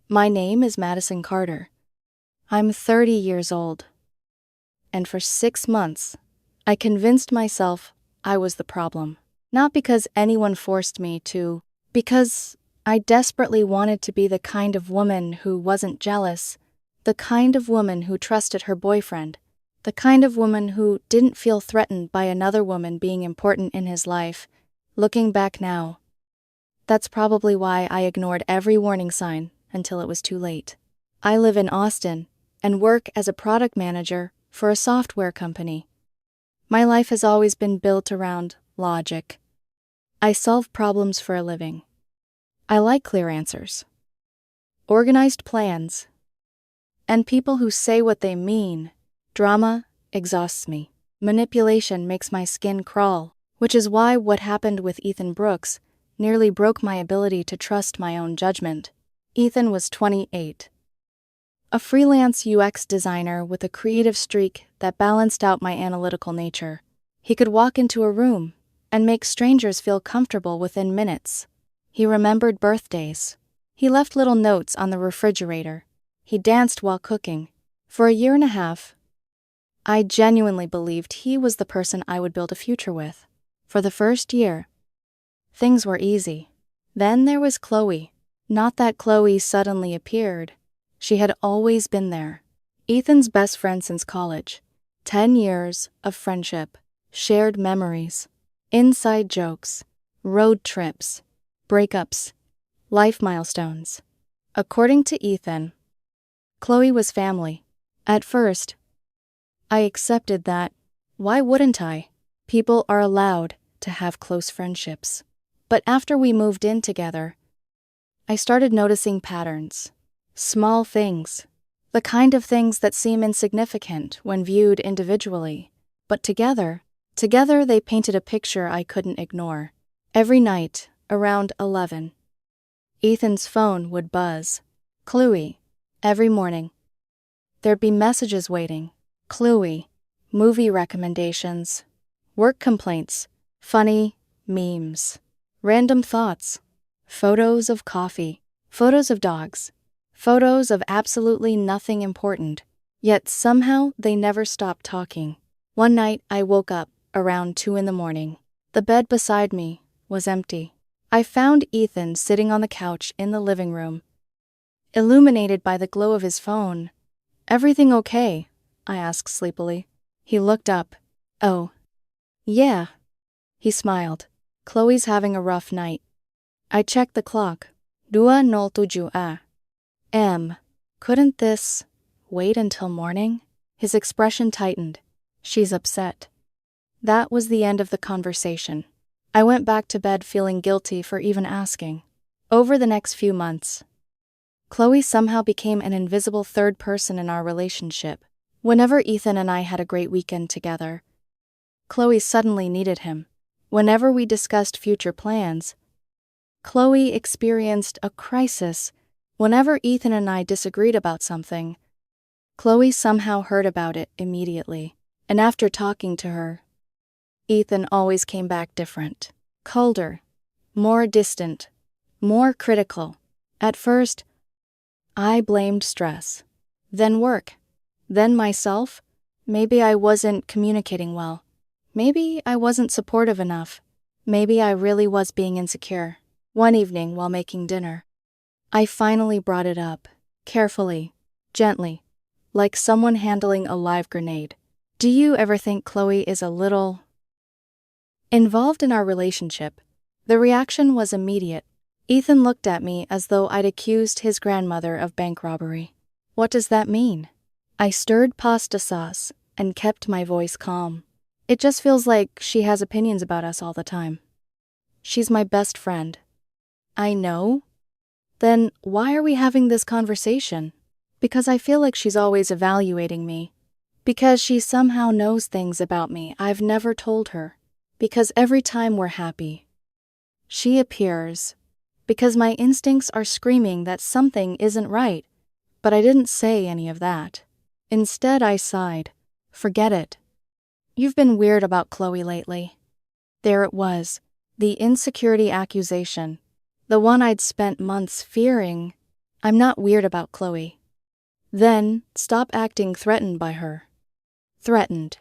My name is Madison Carter. I'm 30 years old. And for 6 months, I convinced myself I was the problem. Not because anyone forced me to, because I desperately wanted to be the kind of woman who wasn't jealous, the kind of woman who trusted her boyfriend, the kind of woman who didn't feel threatened by another woman being important in his life. Looking back now, that's probably why I ignored every warning sign until it was too late. I live in Austin and work as a product manager for a software company. My life has always been built around logic. I solve problems for a living. I like clear answers, organized plans, and people who say what they mean. Drama exhausts me. Manipulation makes my skin crawl, which is why what happened with Ethan Brooks nearly broke my ability to trust my own judgment. Ethan was 28. A freelance UX designer with a creative streak that balanced out my analytical nature. He could walk into a room and make strangers feel comfortable within minutes. He remembered birthdays. He left little notes on the refrigerator. He danced while cooking. For a year and a half, I genuinely believed he was the person I would build a future with. For the first year, things were easy. Then there was Chloe. Not that Chloe suddenly appeared. She had always been there. Ethan's best friend since college. 10 years of friendship, shared memories, inside jokes, road trips, breakups, life milestones. According to Ethan, Chloe was family. At first, I accepted that. Why wouldn't I? People are allowed to have close friendships. But after we moved in together, I started noticing patterns. Small things. The kind of things that seem insignificant when viewed individually. But together they painted a picture I couldn't ignore. Every night, around 11, Ethan's phone would buzz. Chloe. Every morning. There'd be messages waiting. Chloe. Movie recommendations. Work complaints. Funny memes. Random thoughts. Photos of coffee. Photos of dogs. Photos of absolutely nothing important. Yet somehow they never stopped talking. One night I woke up around 2 a.m. The bed beside me was empty. I found Ethan sitting on the couch in the living room, illuminated by the glow of his phone. "Everything okay?" I asked sleepily. He looked up. "Oh, yeah." He smiled. "Chloe's having a rough night." I checked the clock. 2:07 a.m. Couldn't this wait until morning? His expression tightened. "She's upset." That was the end of the conversation. I went back to bed feeling guilty for even asking. Over the next few months, Chloe somehow became an invisible third person in our relationship. Whenever Ethan and I had a great weekend together, Chloe suddenly needed him. Whenever we discussed future plans, Chloe experienced a crisis. Whenever Ethan and I disagreed about something, Chloe somehow heard about it immediately. And after talking to her, Ethan always came back different. Colder, more distant, more critical. At first, I blamed stress, then work, then myself. Maybe I wasn't communicating well. Maybe I wasn't supportive enough. Maybe I really was being insecure. One evening while making dinner, I finally brought it up, carefully, gently, like someone handling a live grenade. "Do you ever think Chloe is a little involved in our relationship?" The reaction was immediate. Ethan looked at me as though I'd accused his grandmother of bank robbery. "What does that mean?" I stirred pasta sauce and kept my voice calm. "It just feels like she has opinions about us all the time." "She's my best friend." "I know. Then why are we having this conversation?" "Because I feel like she's always evaluating me. Because she somehow knows things about me I've never told her. Because every time we're happy, she appears. Because my instincts are screaming that something isn't right. But I didn't say any of that. Instead, I sighed. Forget it. You've been weird about Chloe lately. There it was, the insecurity accusation. The one I'd spent months fearing. I'm not weird about Chloe. Then, stop acting threatened by her. Threatened.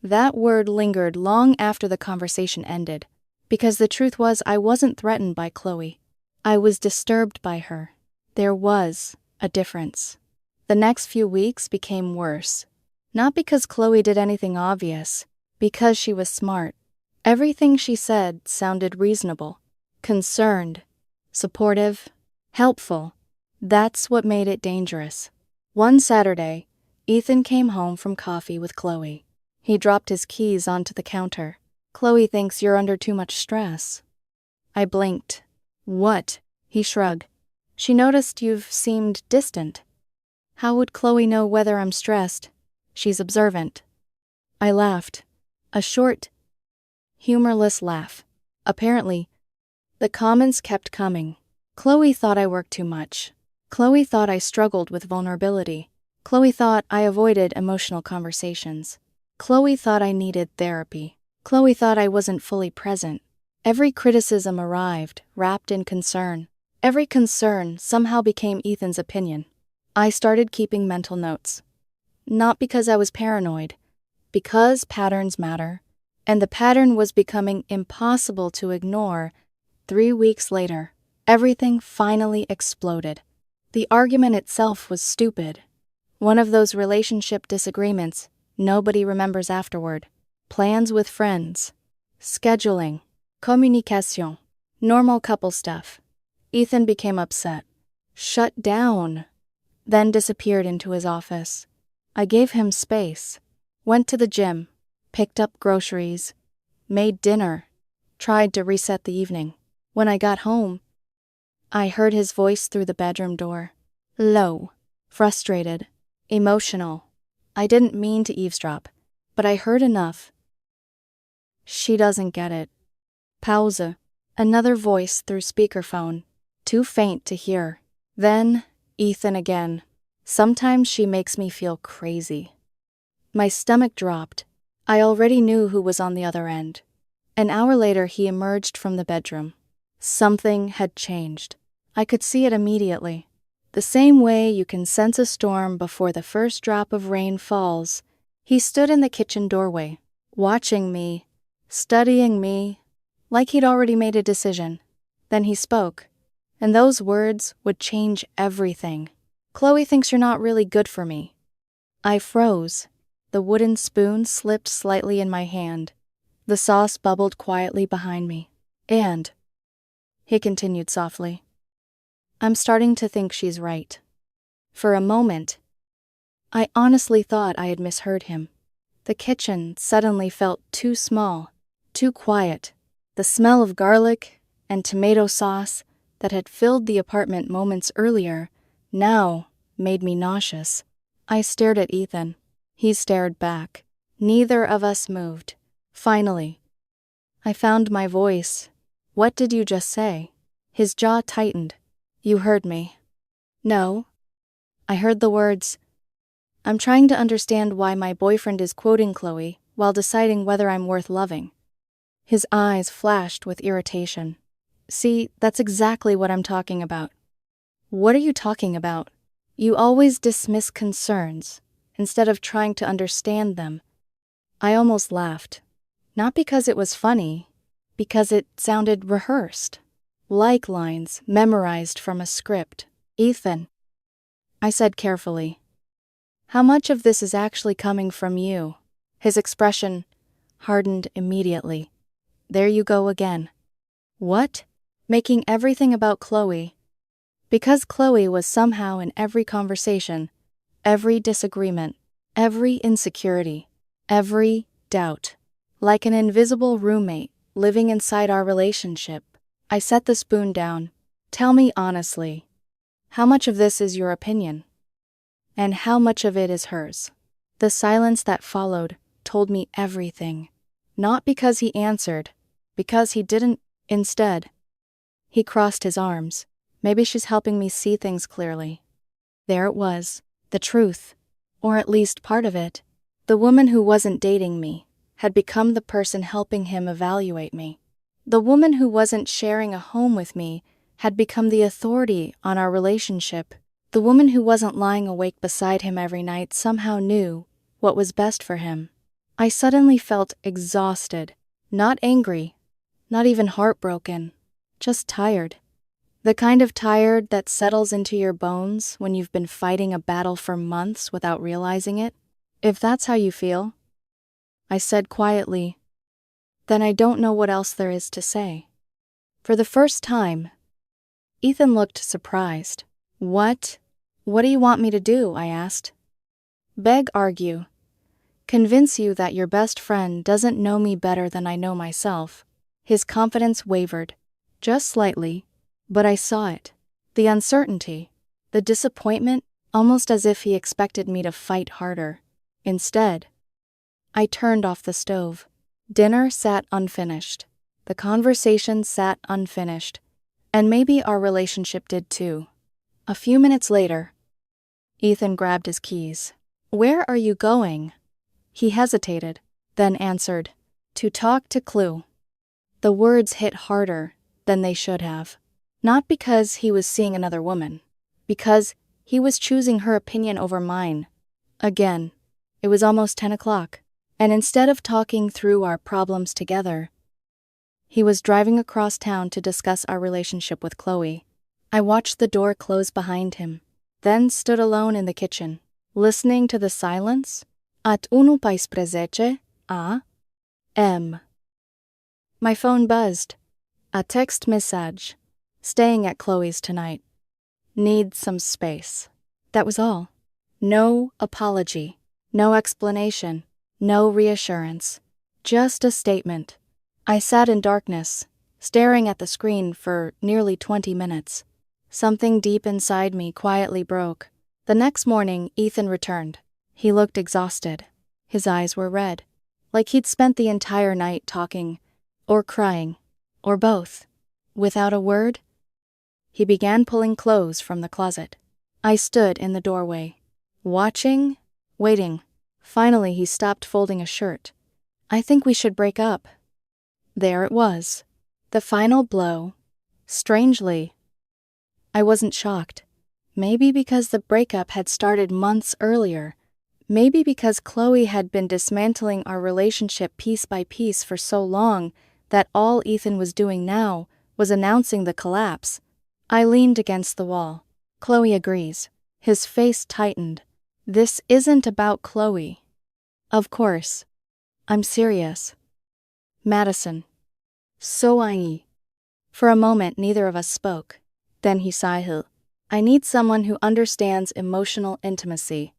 That word lingered long after the conversation ended, because the truth was I wasn't threatened by Chloe. I was disturbed by her. There was a difference. The next few weeks became worse. Not because Chloe did anything obvious, because she was smart. Everything she said sounded reasonable, concerned, supportive, helpful. That's what made it dangerous. One Saturday, Ethan came home from coffee with Chloe. He dropped his keys onto the counter. Chloe thinks you're under too much stress. I blinked. What? He shrugged. She noticed you've seemed distant. How would Chloe know whether I'm stressed? She's observant. I laughed. A short, humorless laugh. Apparently, the comments kept coming. Chloe thought I worked too much. Chloe thought I struggled with vulnerability. Chloe thought I avoided emotional conversations. Chloe thought I needed therapy. Chloe thought I wasn't fully present. Every criticism arrived, wrapped in concern. Every concern somehow became Ethan's opinion. I started keeping mental notes. Not because I was paranoid, because patterns matter. And the pattern was becoming impossible to ignore. 3 weeks later, everything finally exploded. The argument itself was stupid. One of those relationship disagreements nobody remembers afterward. Plans with friends. Scheduling. Communication. Normal couple stuff. Ethan became upset. Shut down. Then disappeared into his office. I gave him space. Went to the gym. Picked up groceries. Made dinner. Tried to reset the evening. When I got home, I heard his voice through the bedroom door. Low. Frustrated. Emotional. I didn't mean to eavesdrop, but I heard enough. She doesn't get it. Pause. Another voice through speakerphone. Too faint to hear. Then, Ethan again. Sometimes she makes me feel crazy. My stomach dropped. I already knew who was on the other end. An hour later, he emerged from the bedroom. Something had changed. I could see it immediately. The same way you can sense a storm before the first drop of rain falls. He stood in the kitchen doorway, watching me, studying me, like he'd already made a decision. Then he spoke, and those words would change everything. Chloe thinks you're not really good for me. I froze. The wooden spoon slipped slightly in my hand. The sauce bubbled quietly behind me. And, he continued softly, I'm starting to think she's right. For a moment, I honestly thought I had misheard him. The kitchen suddenly felt too small, too quiet. The smell of garlic and tomato sauce that had filled the apartment moments earlier now made me nauseous. I stared at Ethan. He stared back. Neither of us moved. Finally, I found my voice. What did you just say? His jaw tightened. You heard me. No. I heard the words, I'm trying to understand why my boyfriend is quoting Chloe while deciding whether I'm worth loving. His eyes flashed with irritation. See, that's exactly what I'm talking about. What are you talking about? You always dismiss concerns instead of trying to understand them. I almost laughed. Not because it was funny, because it sounded rehearsed. Like lines memorized from a script. Ethan, I said carefully, how much of this is actually coming from you? His expression hardened immediately. There you go again. What? Making everything about Chloe. Because Chloe was somehow in every conversation, every disagreement, every insecurity, every doubt. Like an invisible roommate living inside our relationship. I set the spoon down. Tell me honestly, how much of this is your opinion? And how much of it is hers? The silence that followed told me everything. Not because he answered, because he didn't. Instead, he crossed his arms. Maybe she's helping me see things clearly. There it was, the truth, or at least part of it. The woman who wasn't dating me had become the person helping him evaluate me. The woman who wasn't sharing a home with me had become the authority on our relationship. The woman who wasn't lying awake beside him every night somehow knew what was best for him. I suddenly felt exhausted, not angry, not even heartbroken, just tired. The kind of tired that settles into your bones when you've been fighting a battle for months without realizing it. If that's how you feel, I said quietly, then I don't know what else there is to say. For the first time, Ethan looked surprised. What? What do you want me to do? I asked. Beg, argue. Convince you that your best friend doesn't know me better than I know myself. His confidence wavered, just slightly, but I saw it. The uncertainty, the disappointment, almost as if he expected me to fight harder. Instead, I turned off the stove. Dinner sat unfinished. The conversation sat unfinished. And maybe our relationship did too. A few minutes later, Ethan grabbed his keys. Where are you going? He hesitated, then answered, to talk to Chloe. The words hit harder than they should have. Not because he was seeing another woman, because he was choosing her opinion over mine. Again, it was almost 10 o'clock, and instead of talking through our problems together, he was driving across town to discuss our relationship with Chloe. I watched the door close behind him, then stood alone in the kitchen, listening to the silence. At 1:15 a.m. My phone buzzed. A text message. Staying at Chloe's tonight. Need some space. That was all. No apology. No explanation. No reassurance. Just a statement. I sat in darkness, staring at the screen for nearly 20 minutes. Something deep inside me quietly broke. The next morning, Ethan returned. He looked exhausted. His eyes were red, like he'd spent the entire night talking, or crying, or both. Without a word, he began pulling clothes from the closet. I stood in the doorway, watching, waiting. Finally, he stopped folding a shirt. I think we should break up. There it was. The final blow. Strangely, I wasn't shocked. Maybe because the breakup had started months earlier. Maybe because Chloe had been dismantling our relationship piece by piece for so long that all Ethan was doing now was announcing the collapse. I leaned against the wall. Chloe agrees. His face tightened. This isn't about Chloe. Of course. I'm serious. Madison. So I. For a moment, neither of us spoke. Then he sighed. I need someone who understands emotional intimacy.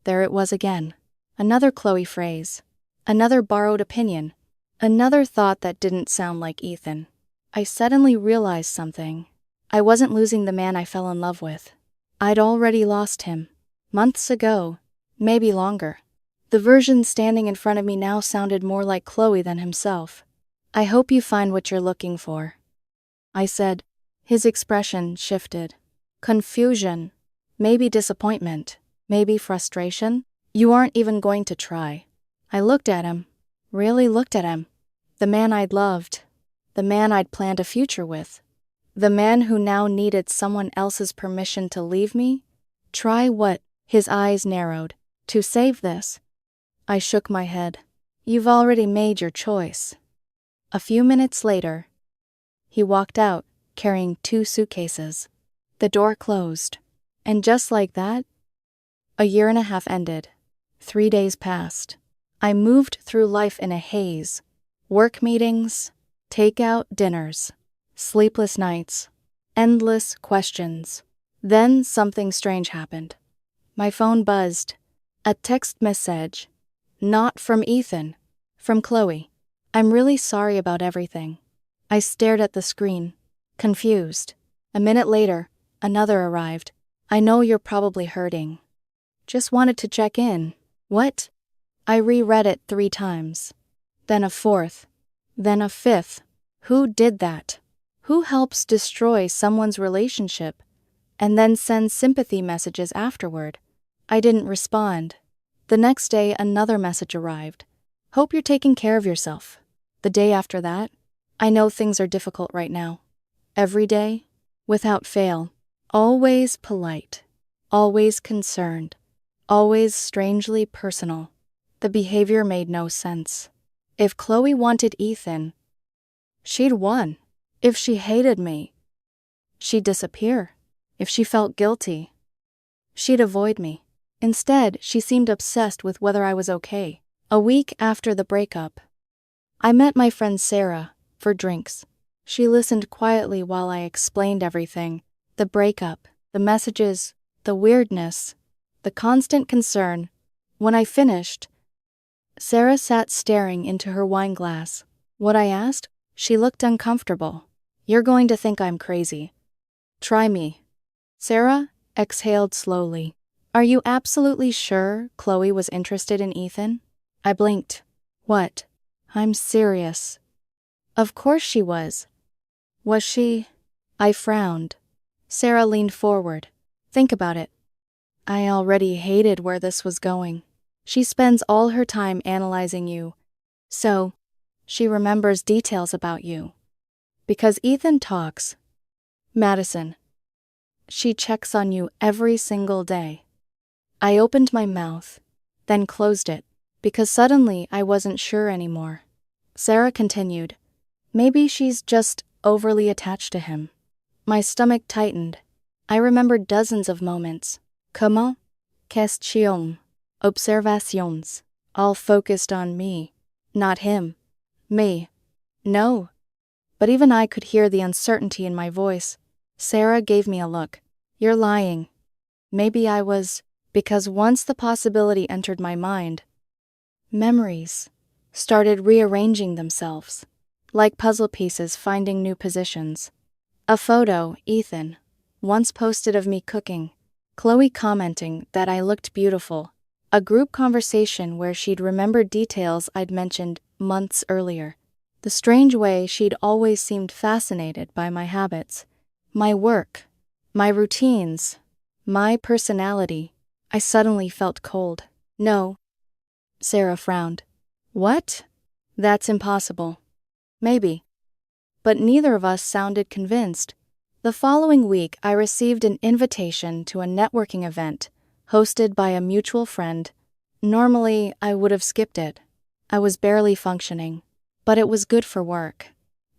There it was again. Another Chloe phrase. Another borrowed opinion. Another thought that didn't sound like Ethan. I suddenly realized something. I wasn't losing the man I fell in love with. I'd already lost him. Months ago. Maybe longer. The version standing in front of me now sounded more like Chloe than himself. I hope you find what you're looking for, I said. His expression shifted. Confusion. Maybe disappointment. Maybe frustration. You aren't even going to try. I looked at him. Really looked at him. The man I'd loved. The man I'd planned a future with. The man who now needed someone else's permission to leave me? Try what? His eyes narrowed. To save this? I shook my head. You've already made your choice. A few minutes later, he walked out, carrying 2 suitcases. The door closed. And just like that, a 1.5 years ended. 3 days passed. I moved through life in a haze. Work meetings, takeout dinners, sleepless nights, endless questions. Then something strange happened. My phone buzzed. A text message. Not from Ethan. From Chloe. I'm really sorry about everything. I stared at the screen, confused. A minute later, another arrived. I know you're probably hurting. Just wanted to check in. What? I reread it 3 times. Then a 4th. Then a 5th. Who did that? Who helps destroy someone's relationship and then sends sympathy messages afterward? I didn't respond. The next day, another message arrived. Hope you're taking care of yourself. The day after that, I know things are difficult right now. Every day, without fail, always polite. always concerned, always strangely personal. The behavior made no sense. If Chloe wanted Ethan, she'd won. If she hated me, she'd disappear. If she felt guilty, she'd avoid me. Instead, she seemed obsessed with whether I was okay. A week after the breakup, I met my friend Sarah for drinks. She listened quietly while I explained everything: the breakup, the messages, the weirdness, the constant concern. When I finished, Sarah sat staring into her wine glass. What I asked? She looked uncomfortable. "You're going to think I'm crazy. Try me." Sarah exhaled slowly. "Are you absolutely sure Chloe was interested in Ethan?" I blinked. "What? I'm serious." "Of course she was." "Was she?" I frowned. Sarah leaned forward. "Think about it. I already hated where this was going. She spends all her time analyzing you. So, she remembers details about you. Because Ethan talks. Madison. She checks on you every single day." I opened my mouth, then closed it, because suddenly I wasn't sure anymore. Sarah continued, "Maybe she's just overly attached to him." My stomach tightened. I remembered dozens of moments. Comment? Question. Observations. All focused on me. Not him. Me. No. But even I could hear the uncertainty in my voice. Sarah gave me a look. "You're lying." Maybe I was, because once the possibility entered my mind, memories started rearranging themselves, like puzzle pieces finding new positions. A photo Ethan once posted of me cooking, Chloe commenting that I looked beautiful, a group conversation where she'd remembered details I'd mentioned months earlier, the strange way she'd always seemed fascinated by my habits, my work, my routines, my personality. I suddenly felt cold. "No." Sarah frowned. "What? That's impossible." "Maybe." But neither of us sounded convinced. The following week, I received an invitation to a networking event hosted by a mutual friend. Normally, I would have skipped it. I was barely functioning, but it was good for work.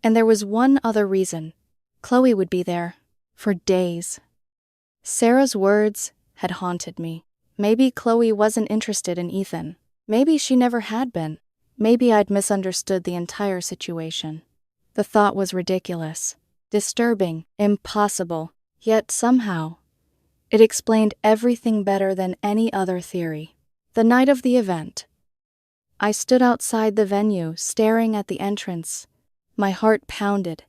And there was one other reason. Chloe would be there for days. Sarah's words had haunted me. Maybe Chloe wasn't interested in Ethan. Maybe she never had been. Maybe I'd misunderstood the entire situation. The thought was ridiculous, disturbing, impossible, yet somehow, it explained everything better than any other theory. The night of the event, I stood outside the venue, staring at the entrance. My heart pounded.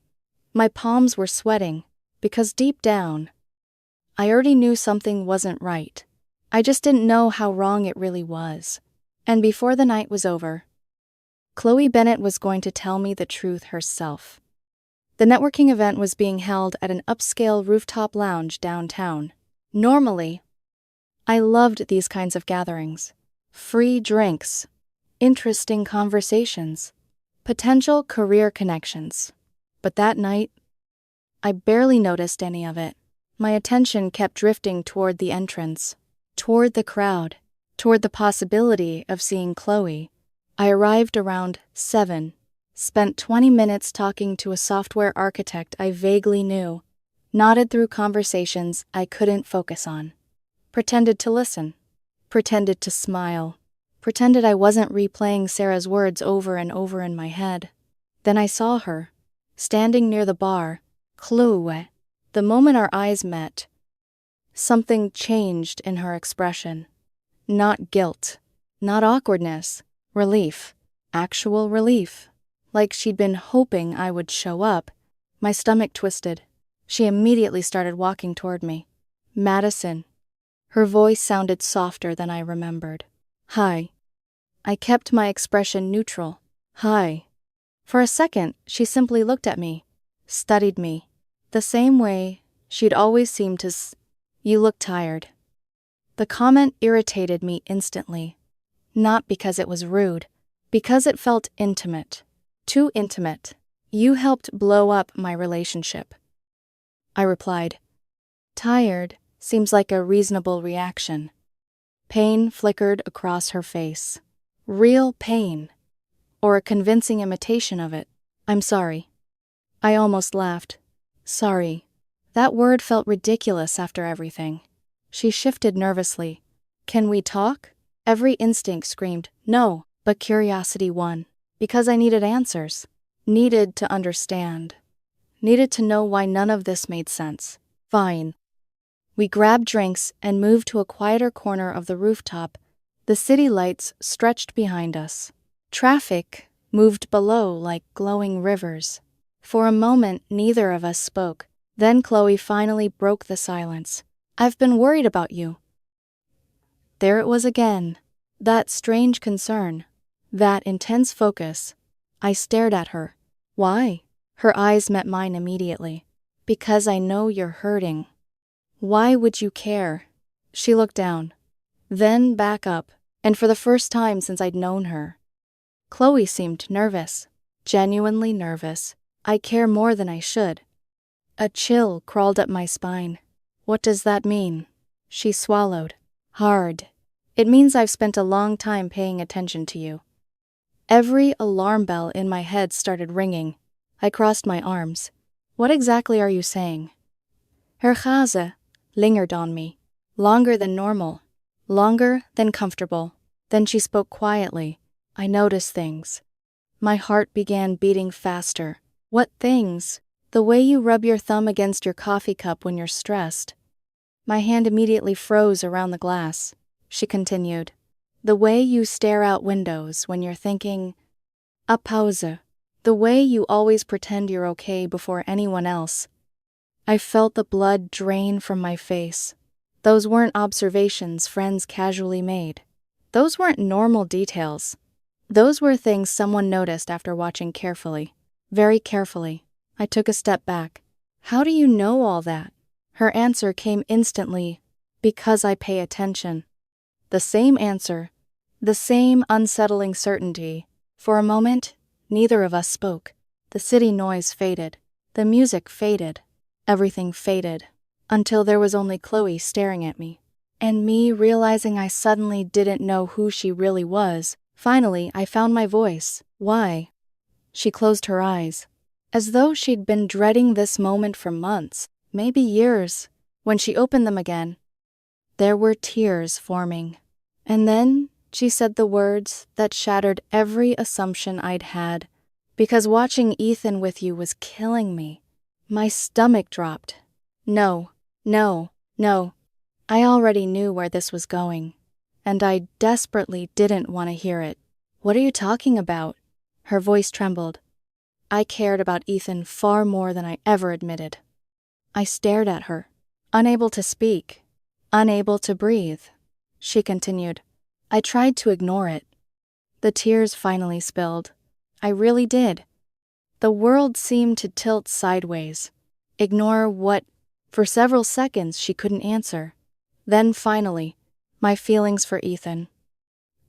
My palms were sweating, because deep down, I already knew something wasn't right. I just didn't know how wrong it really was. And before the night was over, Chloe Bennett was going to tell me the truth herself. The networking event was being held at an upscale rooftop lounge downtown. Normally, I loved these kinds of gatherings. Free drinks, interesting conversations, potential career connections. But that night, I barely noticed any of it. My attention kept drifting toward the entrance, toward the crowd, toward the possibility of seeing Chloe. I arrived around 7, spent 20 minutes talking to a software architect I vaguely knew, nodded through conversations I couldn't focus on, pretended to listen, pretended to smile, pretended I wasn't replaying Sarah's words over and over in my head. Then I saw her, standing near the bar, Chloe. The moment our eyes met, something changed in her expression. Not guilt, not awkwardness, relief, actual relief. Like she'd been hoping I would show up. My stomach twisted. She immediately started walking toward me. "Madison." Her voice sounded softer than I remembered. "Hi." I kept my expression neutral. "Hi." For a second, she simply looked at me, studied me, the same way she'd always seemed to "You look tired." The comment irritated me instantly. Not because it was rude, because it felt intimate. Too intimate. "You helped blow up my relationship." I replied. "Tired," Seems like a reasonable reaction. Pain flickered across her face. Real pain. Or a convincing imitation of it. I'm sorry. I almost laughed. Sorry. That word felt ridiculous after everything. She shifted nervously. Can we talk? Every instinct screamed, no, but curiosity won. Because I needed answers. Needed to understand. Needed to know why none of this made sense. Fine. We grabbed drinks and moved to a quieter corner of the rooftop. The city lights stretched behind us. Traffic moved below like glowing rivers. For a moment, neither of us spoke. Then Chloe finally broke the silence. I've been worried about you. There it was again. That strange concern. That intense focus. I stared at her. Why? Her eyes met mine immediately. Because I know you're hurting. Why would you care? She looked down. Then back up. And for the first time since I'd known her. Chloe seemed nervous. Genuinely nervous. I care more than I should. A chill crawled up my spine. What does that mean? She swallowed. Hard. It means I've spent a long time paying attention to you. Every alarm bell in my head started ringing. I crossed my arms. What exactly are you saying? Her Chaze lingered on me. Longer than normal. Longer than comfortable. Then she spoke quietly. I noticed things. My heart began beating faster. What things? The way you rub your thumb against your coffee cup when you're stressed. My hand immediately froze around the glass. She continued. The way you stare out windows when you're thinking. A pause. The way you always pretend you're okay before anyone else. I felt the blood drain from my face. Those weren't observations friends casually made. Those weren't normal details. Those were things someone noticed after watching carefully. Very carefully. I took a step back. How do you know all that? Her answer came instantly. Because I pay attention. The same answer. The same unsettling certainty. For a moment, neither of us spoke. The city noise faded. The music faded. Everything faded. Until there was only Chloe staring at me. And me realizing I suddenly didn't know who she really was. Finally, I found my voice. Why? She closed her eyes. As though she'd been dreading this moment for months, maybe years. When she opened them again, there were tears forming. And then she said the words that shattered every assumption I'd had. Because watching Ethan with you was killing me. My stomach dropped. No, no, no. I already knew where this was going. And I desperately didn't want to hear it. What are you talking about? Her voice trembled. I cared about Ethan far more than I ever admitted. I stared at her, unable to speak, unable to breathe. She continued. I tried to ignore it. The tears finally spilled. I really did. The world seemed to tilt sideways. Ignore what? For several seconds she couldn't answer. Then finally, my feelings for Ethan.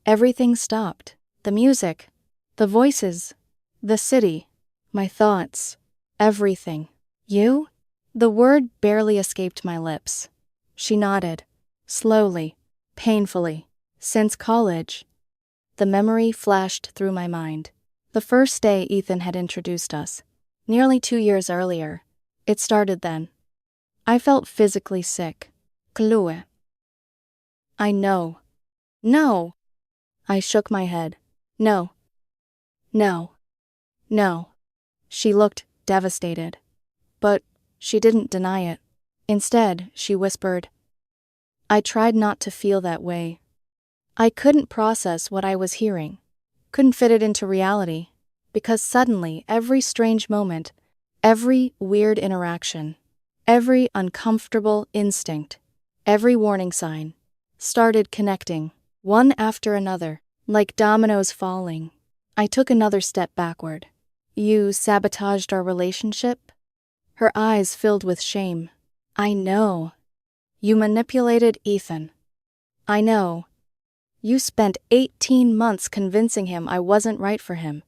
Everything stopped. The music, the voices, the city. My thoughts, everything. You? The word barely escaped my lips. She nodded, slowly, painfully. Since college. The memory flashed through my mind. The first day Ethan had introduced us. Nearly 2 years earlier. It started then. I felt physically sick. Chloe. I know. No. I shook my head. No. No. No. She looked devastated. But she didn't deny it. Instead, she whispered. I tried not to feel that way. I couldn't process what I was hearing. Couldn't fit it into reality. Because suddenly, every strange moment, every weird interaction, every uncomfortable instinct, every warning sign, started connecting, one after another, like dominoes falling. I took another step backward. You sabotaged our relationship? Her eyes filled with shame. I know. You manipulated Ethan. I know. You spent 18 months convincing him I wasn't right for him.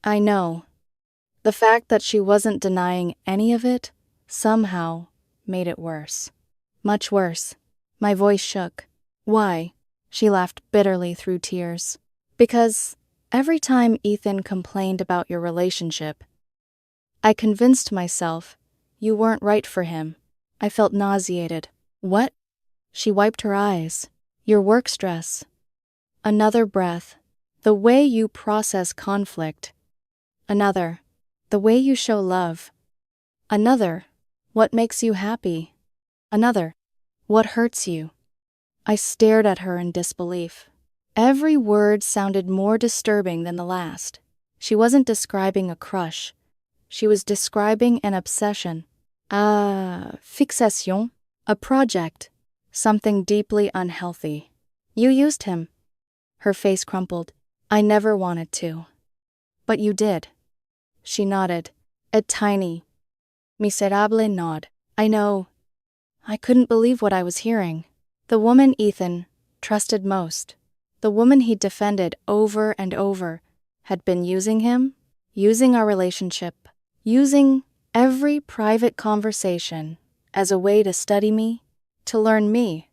I know. The fact that she wasn't denying any of it somehow made it worse. Much worse. My voice shook. Why? She laughed bitterly through tears. Because every time Ethan complained about your relationship, I convinced myself you weren't right for him. I felt nauseated. What? She wiped her eyes. Your work stress. Another breath. The way you process conflict. Another. The way you show love. Another. What makes you happy. Another. What hurts you. I stared at her in disbelief. Every word sounded more disturbing than the last. She wasn't describing a crush. She was describing an obsession. Fixation. A project. Something deeply unhealthy. You used him. Her face crumpled. I never wanted to. But you did. She nodded. A tiny, miserable nod. I know. I couldn't believe what I was hearing. The woman Ethan trusted most, the woman he defended over and over, had been using him, using our relationship, using every private conversation as a way to study me, to learn me,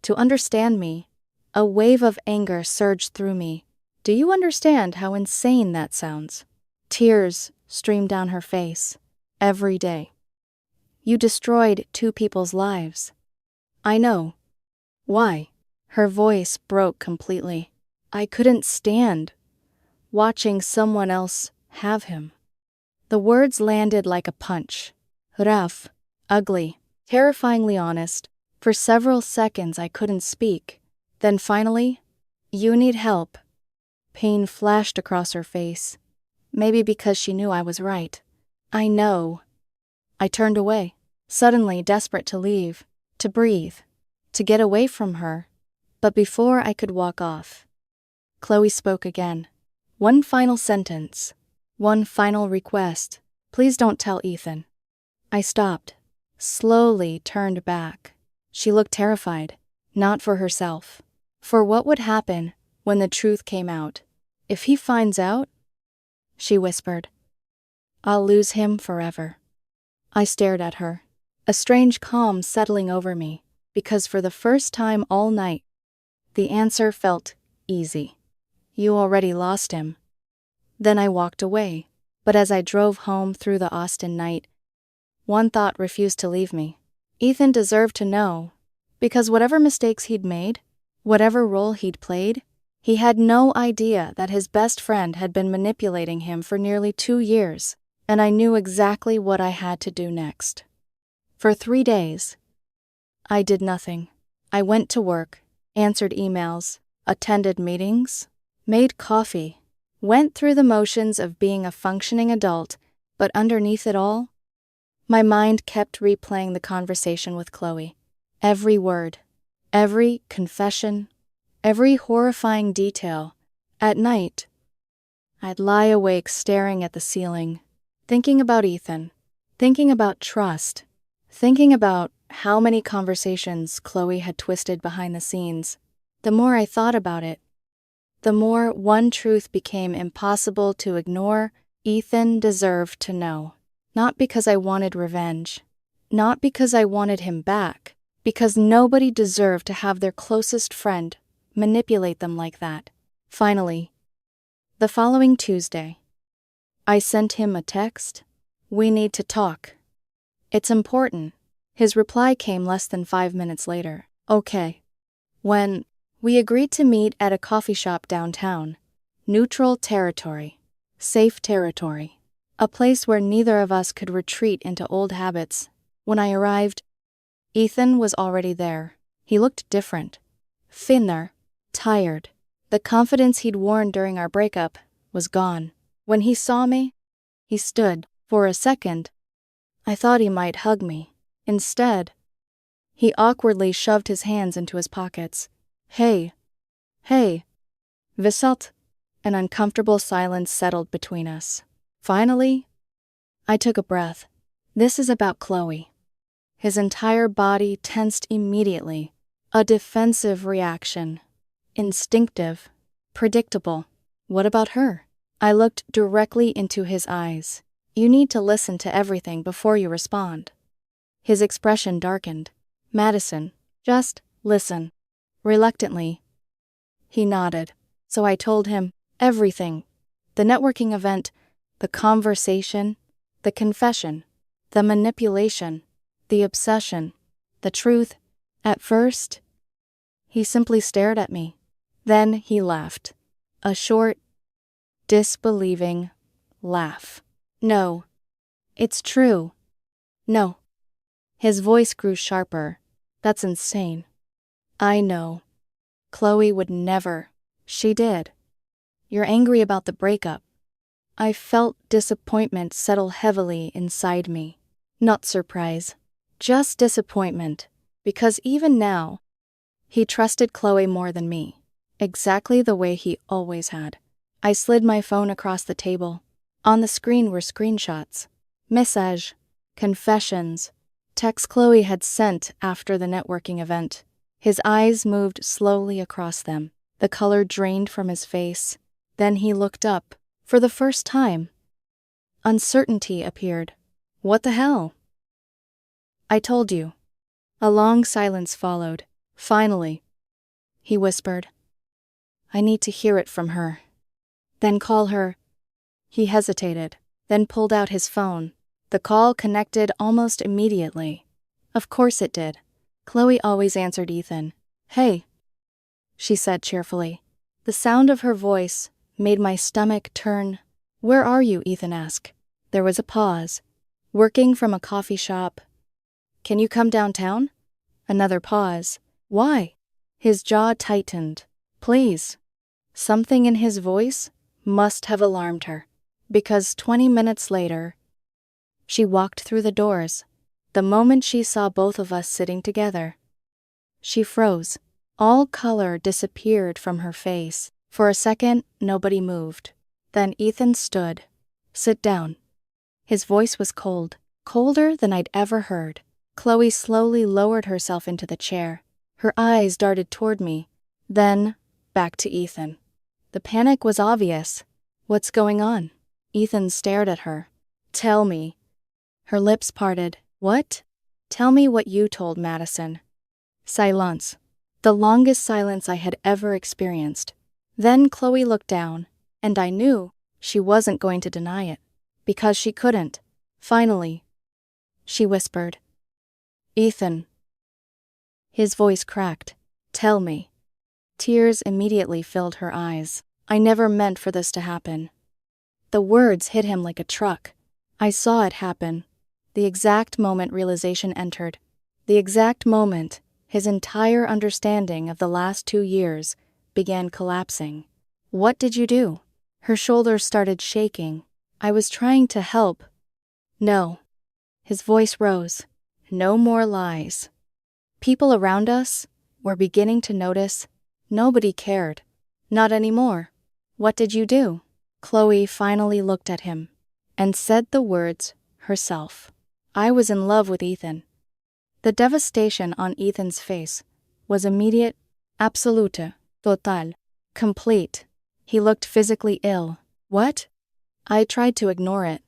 to understand me. A wave of anger surged through me. Do you understand how insane that sounds? Tears streamed down her face. Every day. You destroyed 2 people's lives. I know. Why? Her voice broke completely. I couldn't stand watching someone else have him. The words landed like a punch. Rough, ugly, terrifyingly honest. For several seconds I couldn't speak. Then finally, you need help. Pain flashed across her face. Maybe because she knew I was right. I know. I turned away, suddenly desperate to leave, to breathe, to get away from her. But before I could walk off, Chloe spoke again. One final sentence. One final request. Please don't tell Ethan. I stopped, slowly turned back. She looked terrified, not for herself. For what would happen when the truth came out? If he finds out, she whispered, I'll lose him forever. I stared at her, a strange calm settling over me, because for the first time all night, the answer felt easy. You already lost him. Then I walked away, but as I drove home through the Austin night, one thought refused to leave me. Ethan deserved to know, because whatever mistakes he'd made, whatever role he'd played, he had no idea that his best friend had been manipulating him for nearly 2 years, and I knew exactly what I had to do next. For 3 days, I did nothing. I went to work, answered emails, attended meetings, made coffee, went through the motions of being a functioning adult, but underneath it all, my mind kept replaying the conversation with Chloe. Every word, every confession, every horrifying detail. At night, I'd lie awake staring at the ceiling, thinking about Ethan, thinking about trust, thinking about how many conversations Chloe had twisted behind the scenes. The more I thought about it, the more one truth became impossible to ignore. Ethan deserved to know. Not because I wanted revenge, not because I wanted him back, because nobody deserved to have their closest friend manipulate them like that. Finally, the following Tuesday, I sent him a text. We need to talk. It's important. His reply came less than 5 minutes later. Okay. When we agreed to meet at a coffee shop downtown, neutral territory, safe territory, a place where neither of us could retreat into old habits. When I arrived, Ethan was already there. He looked different, thinner, tired. The confidence he'd worn during our breakup was gone. When he saw me, he stood. For a second, I thought he might hug me. Instead, he awkwardly shoved his hands into his pockets. Hey. Visalt. An uncomfortable silence settled between us. Finally, I took a breath. This is about Chloe. His entire body tensed immediately. A defensive reaction. Instinctive. Predictable. What about her? I looked directly into his eyes. You need to listen to everything before you respond. His expression darkened. Madison, just listen. Reluctantly, he nodded. So I told him everything. The networking event, the conversation, the confession, the manipulation, the obsession, the truth. At first, he simply stared at me. Then he laughed. A short, disbelieving laugh. No. It's true. No. His voice grew sharper. That's insane. I know. Chloe would never. She did. You're angry about the breakup. I felt disappointment settle heavily inside me. Not surprise. Just disappointment. Because even now, he trusted Chloe more than me. Exactly the way he always had. I slid my phone across the table. On the screen were screenshots. Message. Confessions. Texts Chloe had sent after the networking event. His eyes moved slowly across them. The color drained from his face. Then he looked up. For the first time, uncertainty appeared. What the hell? I told you. A long silence followed. Finally, he whispered. I need to hear it from her. Then call her. He hesitated, then pulled out his phone. The call connected almost immediately. Of course it did. Chloe always answered Ethan. Hey, she said cheerfully. The sound of her voice made my stomach turn. Where are you? Ethan asked. There was a pause. Working from a coffee shop. Can you come downtown? Another pause. Why? His jaw tightened. Please. Something in his voice must have alarmed her, because 20 minutes later, she walked through the doors. The moment she saw both of us sitting together, she froze. All color disappeared from her face. For a second, nobody moved. Then Ethan stood. Sit down. His voice was cold, colder than I'd ever heard. Chloe slowly lowered herself into the chair. Her eyes darted toward me, then back to Ethan. The panic was obvious. What's going on? Ethan stared at her. Tell me. Her lips parted. What? Tell me what you told Madison. Silence. The longest silence I had ever experienced. Then Chloe looked down, and I knew she wasn't going to deny it, because she couldn't. Finally, she whispered, Ethan. His voice cracked. Tell me. Tears immediately filled her eyes. I never meant for this to happen. The words hit him like a truck. I saw it happen. The exact moment realization entered. The exact moment his entire understanding of the last 2 years began collapsing. What did you do? Her shoulders started shaking. I was trying to help. No. His voice rose. No more lies. People around us were beginning to notice. Nobody cared. Not anymore. What did you do? Chloe finally looked at him and said the words herself. I was in love with Ethan. The devastation on Ethan's face was immediate, absolute, total, complete. He looked physically ill. What? I tried to ignore it.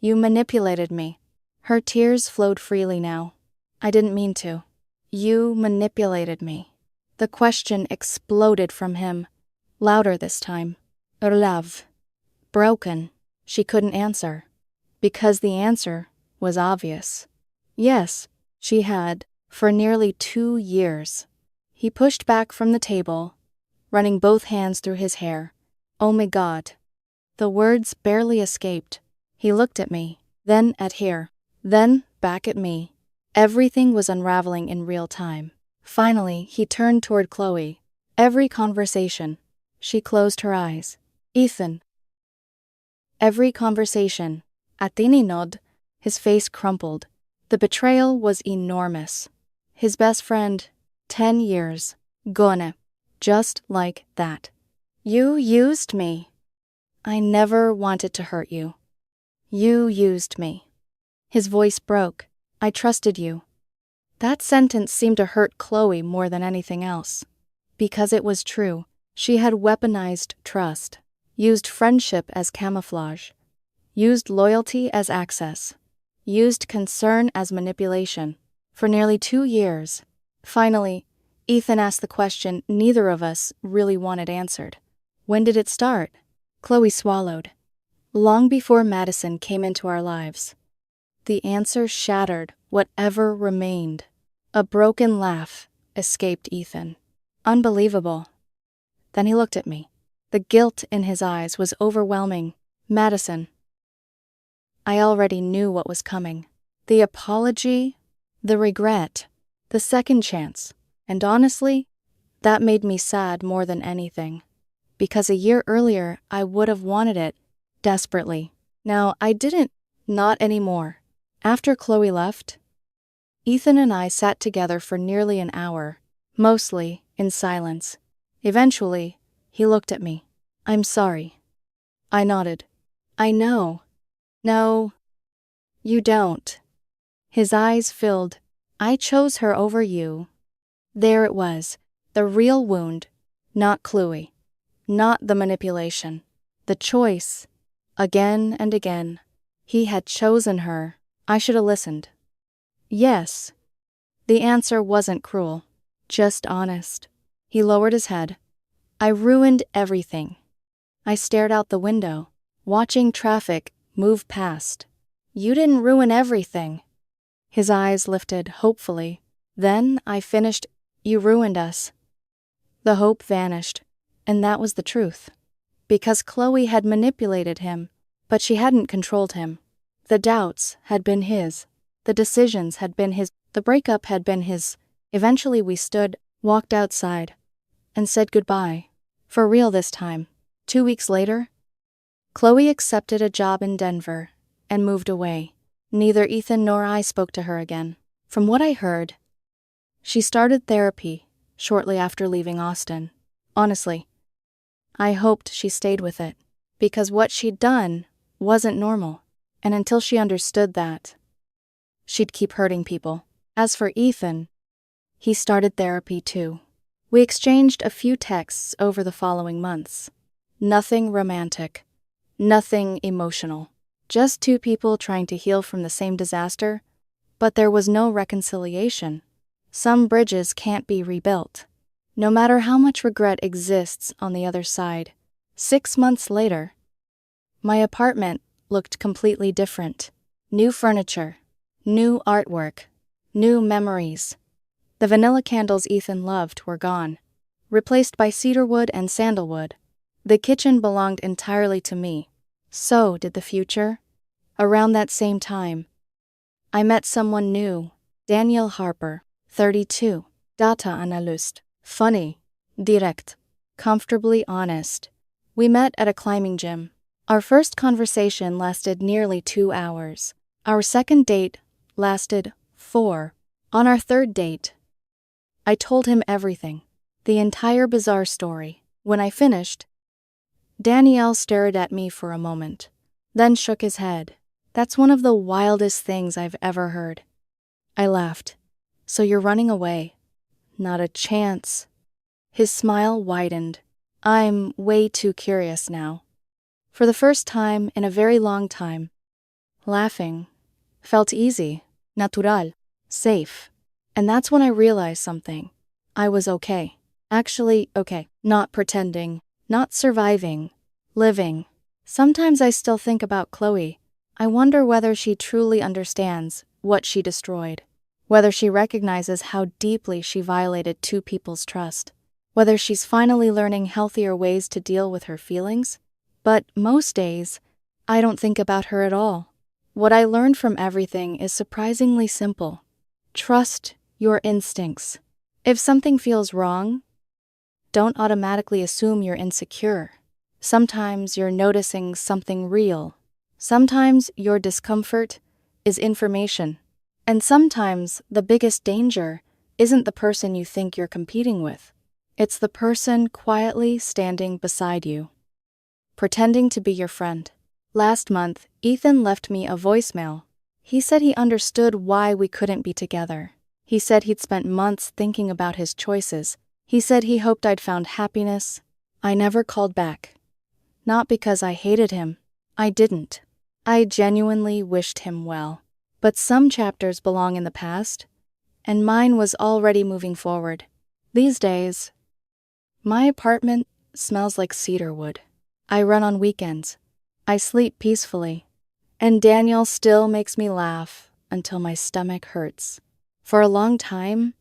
You manipulated me. Her tears flowed freely now. I didn't mean to. You manipulated me. The question exploded from him, louder this time. Love. Broken. She couldn't answer, because the answer was obvious. Yes, she had, for nearly 2 years. He pushed back from the table, running both hands through his hair. Oh my God. The words barely escaped. He looked at me, then at her, then back at me. Everything was unraveling in real time. Finally, he turned toward Chloe. Every conversation. She closed her eyes. Ethan. Every conversation. Athene nodded. His face crumpled. The betrayal was enormous. His best friend, 10 years, gone. Just like that. You used me. I never wanted to hurt you. You used me. His voice broke. I trusted you. That sentence seemed to hurt Chloe more than anything else. Because it was true. She had weaponized trust, used friendship as camouflage, used loyalty as access, used concern as manipulation. For nearly 2 years. Finally, Ethan asked the question neither of us really wanted answered. When did it start? Chloe swallowed. Long before Madison came into our lives. The answer shattered whatever remained. A broken laugh escaped Ethan. Unbelievable. Then he looked at me. The guilt in his eyes was overwhelming. Madison. I already knew what was coming. The apology, the regret, the second chance. And honestly, that made me sad more than anything. Because a year earlier, I would have wanted it desperately. Now, I didn't. Not anymore. After Chloe left, Ethan and I sat together for nearly an hour, mostly in silence. Eventually, he looked at me. I'm sorry. I nodded. I know. No, you don't. His eyes filled. I chose her over you. There it was, the real wound, not Chloe, not the manipulation, the choice. Again and again, he had chosen her. I should have listened. Yes. The answer wasn't cruel, just honest. He lowered his head. I ruined everything. I stared out the window, watching traffic move past. You didn't ruin everything. His eyes lifted hopefully. Then I finished. You ruined us. The hope vanished, and that was the truth. Because Chloe had manipulated him, but she hadn't controlled him. The doubts had been his. The decisions had been his. The breakup had been his. Eventually we stood, walked outside, and said goodbye. For real this time. 2 weeks later, Chloe accepted a job in Denver and moved away. Neither Ethan nor I spoke to her again. From what I heard, she started therapy shortly after leaving Austin. Honestly, I hoped she stayed with it, because what she'd done wasn't normal, and until she understood that, she'd keep hurting people. As for Ethan, he started therapy too. We exchanged a few texts over the following months. Nothing romantic, nothing emotional. Just two people trying to heal from the same disaster, but there was no reconciliation. Some bridges can't be rebuilt, no matter how much regret exists on the other side. 6 months later, my apartment looked completely different. New furniture, new artwork, new memories. The vanilla candles Ethan loved were gone, replaced by cedarwood and sandalwood. The kitchen belonged entirely to me. So did the future. Around that same time, I met someone new, Daniel Harper, 32, data analyst, funny, direct, comfortably honest. We met at a climbing gym. Our first conversation lasted nearly 2 hours. Our second date lasted 4. On our third date, I told him everything, the entire bizarre story. When I finished, Daniel stared at me for a moment, then shook his head. That's one of the wildest things I've ever heard. I laughed. So you're running away? Not a chance. His smile widened. I'm way too curious now. For the first time in a very long time, laughing felt easy, natural, safe. And that's when I realized something. I was okay. Actually, okay. Not pretending, not surviving, living. Sometimes I still think about Chloe. I wonder whether she truly understands what she destroyed, whether she recognizes how deeply she violated two people's trust, whether she's finally learning healthier ways to deal with her feelings. But most days, I don't think about her at all. What I learned from everything is surprisingly simple. Trust your instincts. If something feels wrong, don't automatically assume you're insecure. Sometimes you're noticing something real. Sometimes your discomfort is information. And sometimes the biggest danger isn't the person you think you're competing with. It's the person quietly standing beside you, pretending to be your friend. Last month, Ethan left me a voicemail. He said he understood why we couldn't be together. He said he'd spent months thinking about his choices. He said he hoped I'd found happiness. I never called back. Not because I hated him. I didn't. I genuinely wished him well. But some chapters belong in the past, and mine was already moving forward. These days, my apartment smells like cedar wood. I run on weekends. I sleep peacefully. And Daniel still makes me laugh until my stomach hurts. For a long time,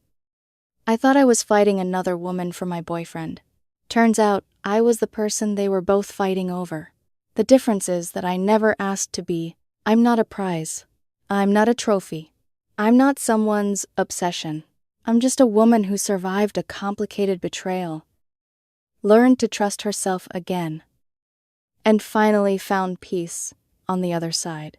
I thought I was fighting another woman for my boyfriend. Turns out I was the person they were both fighting over. The difference is that I never asked to be. I'm not a prize. I'm not a trophy. I'm not someone's obsession. I'm just a woman who survived a complicated betrayal, learned to trust herself again, and finally found peace on the other side.